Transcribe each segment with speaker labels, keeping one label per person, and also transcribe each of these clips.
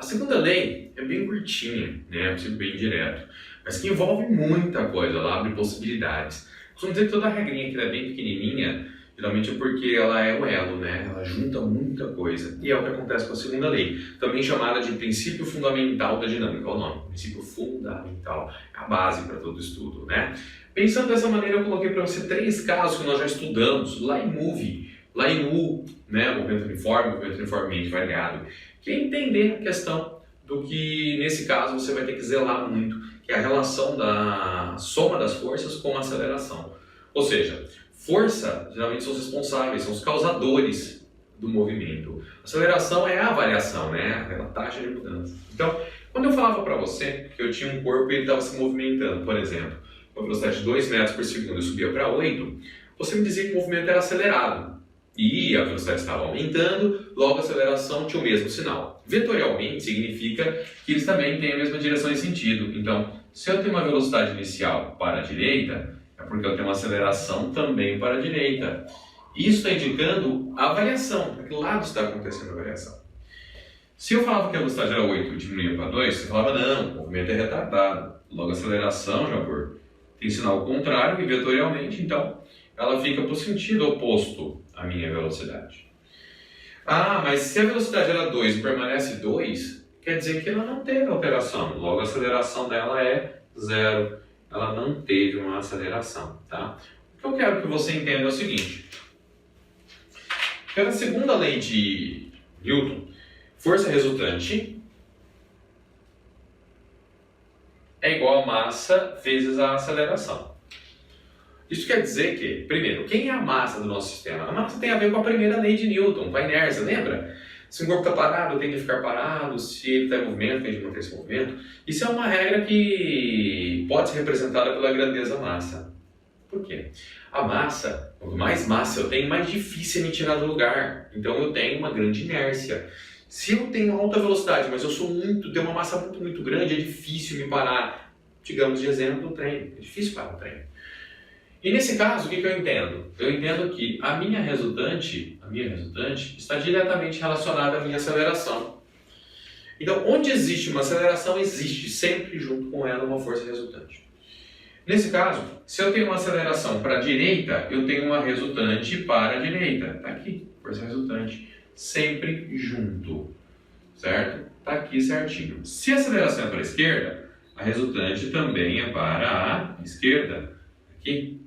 Speaker 1: A segunda lei é bem curtinha, né? Bem direto, mas que envolve muita coisa, ela abre possibilidades. Costumo dizer que toda regrinha que é bem pequenininha, geralmente é porque ela é o elo, né? Ela junta muita coisa. E é o que acontece com a segunda lei, também chamada de princípio fundamental da dinâmica. Olha o nome, princípio fundamental, é a base para todo estudo, né? Pensando dessa maneira, eu coloquei para você 3 casos que nós já estudamos lá em MOVE, lá em U, né? Movimento uniformemente variado, que é entender a questão do que, nesse caso, você vai ter que zelar muito, que é a relação da soma das forças com a aceleração. Ou seja, força, geralmente, são os responsáveis, são os causadores do movimento. Aceleração é a variação, né? A taxa de mudança. Então, quando eu falava para você que eu tinha um corpo e ele estava se movimentando, por exemplo, com a velocidade de 2 metros por segundo e subia para 8, você me dizia que o movimento era acelerado. E a velocidade estava aumentando, logo a aceleração tinha o mesmo sinal. Vetorialmente significa que eles também têm a mesma direção e sentido. Então, se eu tenho uma velocidade inicial para a direita, é porque eu tenho uma aceleração também para a direita. Isso está indicando a variação, para que lado está acontecendo a variação. Se eu falava que a velocidade era 8 e diminuía para 2, você falava, não, o movimento é retardado. Logo a aceleração já tem sinal contrário e vetorialmente, então, ela fica para o sentido oposto à minha velocidade. Ah, mas se a velocidade era 2 e permanece 2, quer dizer que ela não teve alteração. Logo a aceleração dela é 0. Ela não teve uma aceleração, tá? O que eu quero que você entenda é o seguinte. Pela segunda lei de Newton, força resultante é igual a massa vezes a aceleração. Isso quer dizer que, primeiro, quem é a massa do nosso sistema? A massa tem a ver com a primeira lei de Newton, com a inércia, lembra? Se um corpo está parado, tem que ficar parado. Se ele está em movimento, tem que manter esse movimento. Isso é uma regra que pode ser representada pela grandeza massa. Por quê? A massa, quanto mais massa eu tenho, mais difícil é me tirar do lugar. Então eu tenho uma grande inércia. Se eu tenho alta velocidade, mas eu tenho uma massa muito grande, é difícil me parar. Digamos de exemplo, o trem. É difícil parar o trem. E nesse caso, o que eu entendo? Eu entendo que a minha resultante está diretamente relacionada à minha aceleração. Então, onde existe uma aceleração, existe sempre junto com ela uma força resultante. Nesse caso, se eu tenho uma aceleração para a direita, eu tenho uma resultante para a direita. Está aqui, força resultante, sempre junto, certo? Está aqui certinho. Se a aceleração é para a esquerda, a resultante também é para a esquerda. Aqui.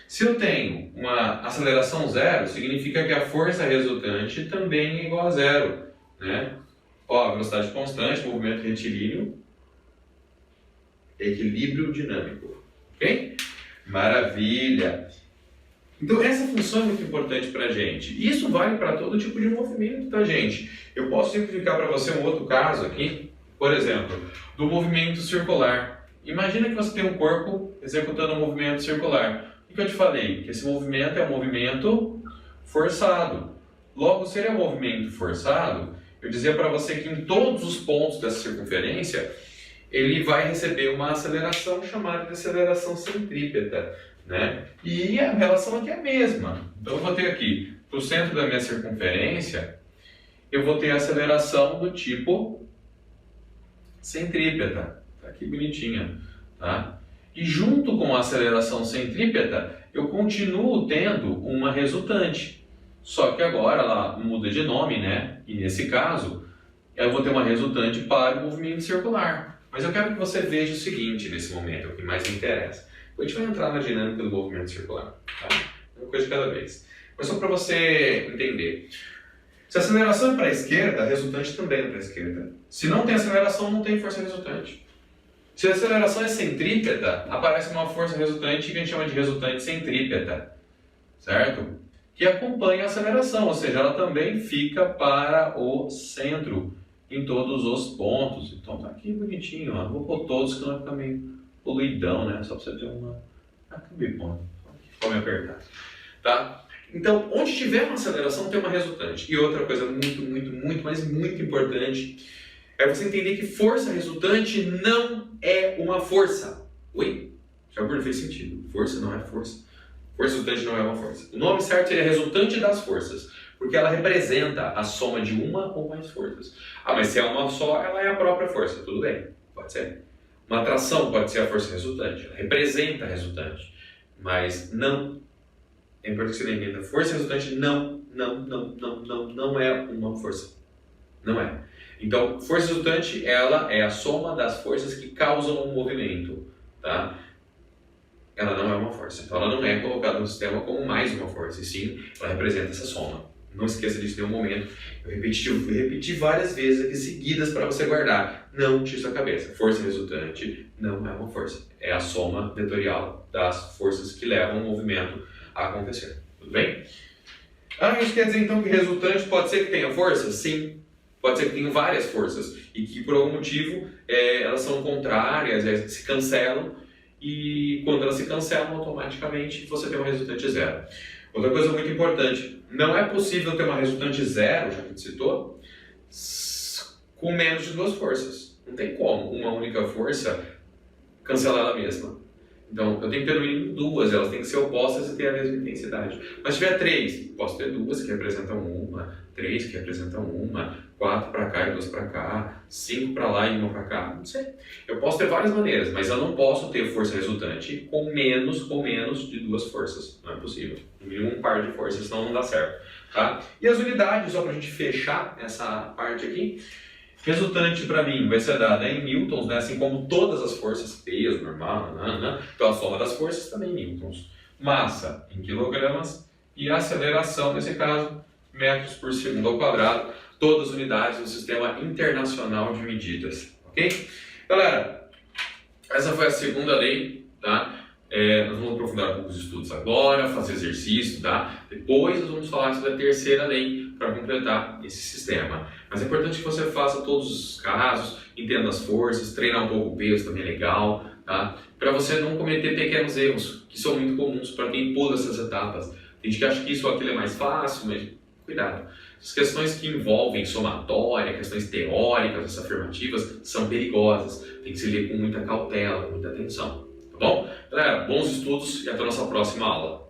Speaker 1: Se eu tenho uma aceleração 0, significa que a força resultante também é igual a 0, né? Ó, velocidade constante, movimento retilíneo, equilíbrio dinâmico, ok? Maravilha! Então essa função é muito importante para a gente. Isso vale para todo tipo de movimento, tá, gente? Eu posso simplificar para você um outro caso aqui, por exemplo, do movimento circular. Imagina que você tem um corpo executando um movimento circular. O que eu te falei? Que esse movimento é um movimento forçado. Logo, se ele é um movimento forçado, eu dizia para você que em todos os pontos dessa circunferência, ele vai receber uma aceleração chamada de aceleração centrípeta, né? E a relação aqui é a mesma. Então, eu vou ter aqui, para o centro da minha circunferência, eu vou ter a aceleração do tipo centrípeta. Está aqui bonitinha, tá? E junto com a aceleração centrípeta, eu continuo tendo uma resultante. Só que agora ela muda de nome, né? E nesse caso, eu vou ter uma resultante para o movimento circular. Mas eu quero que você veja o seguinte nesse momento, o que mais me interessa. A gente vai entrar na dinâmica do movimento circular, tá? Uma coisa de cada vez. Mas só para você entender. Se a aceleração é para a esquerda, a resultante também é para a esquerda. Se não tem aceleração, não tem força resultante. Se a aceleração é centrípeta, aparece uma força resultante que a gente chama de resultante centrípeta, certo? Que acompanha a aceleração, ou seja, ela também fica para o centro em todos os pontos. Então tá aqui bonitinho, ó. Vou pôr todos que não vai ficar meio poluidão, né? Só para você ter uma... Acabei pondo. Vou me apertar. Tá? Então, onde tiver uma aceleração, tem uma resultante. E outra coisa mas muito importante, é você entender que força resultante não é uma força. Oi? Já não fez sentido. Força não é força. Força resultante não é uma força. O nome certo é resultante das forças. Porque ela representa a soma de uma ou mais forças. Ah, mas se é uma só, ela é a própria força. Tudo bem, pode ser. Uma atração pode ser a força resultante, ela representa a resultante. Mas não, é importante que você entenda, força resultante não é uma força. Não é. Então, força resultante, ela é a soma das forças que causam um movimento, tá? Ela não é uma força. Então, ela não é colocada no sistema como mais uma força, e sim, ela representa essa soma. Não esqueça disso em nenhum momento. Eu repeti várias vezes aqui seguidas para você guardar. Não tire sua cabeça. Força resultante não é uma força. É a soma vetorial das forças que levam o movimento a acontecer. Tudo bem? Ah, isso quer dizer então que resultante pode ser que tenha força? Sim. Pode ser que tenha várias forças e que por algum motivo elas são contrárias, se cancelam, e quando elas se cancelam automaticamente você tem um resultante zero. Outra coisa muito importante, não é possível ter uma resultante zero, já que a gente citou, com menos de duas forças. Não tem como uma única força cancelar ela mesma. Então, eu tenho que ter no mínimo duas, elas têm que ser opostas e ter a mesma intensidade. Mas se tiver três, posso ter duas que representam uma, três que representam uma, quatro para cá e duas para cá, cinco para lá e uma para cá, não sei. Eu posso ter várias maneiras, mas eu não posso ter força resultante com menos de duas forças. Não é possível. No mínimo um par de forças, senão não dá certo. Tá? E as unidades, só para a gente fechar essa parte aqui. Resultante para mim vai ser dada em newtons, né? Assim como todas as forças, peso, normal, então a soma das forças também em newtons. Massa em quilogramas e aceleração, nesse caso, metros por segundo ao quadrado, todas as unidades do Sistema Internacional de Medidas, ok? Galera, essa foi a segunda lei, tá? Nós vamos aprofundar um pouco os estudos agora, fazer exercício, tá? Depois nós vamos falar sobre a terceira lei para completar esse sistema. Mas é importante que você faça todos os casos, entenda as forças, treinar um pouco o peso também é legal, tá? Para você não cometer pequenos erros, que são muito comuns para quem pula essas etapas. Tem gente que acha que isso ou aquilo é mais fácil, mas cuidado. As questões que envolvem somatória, questões teóricas, afirmativas, são perigosas. Tem que se ler com muita cautela, com muita atenção. Tá bom? Galera, bons estudos e até a nossa próxima aula.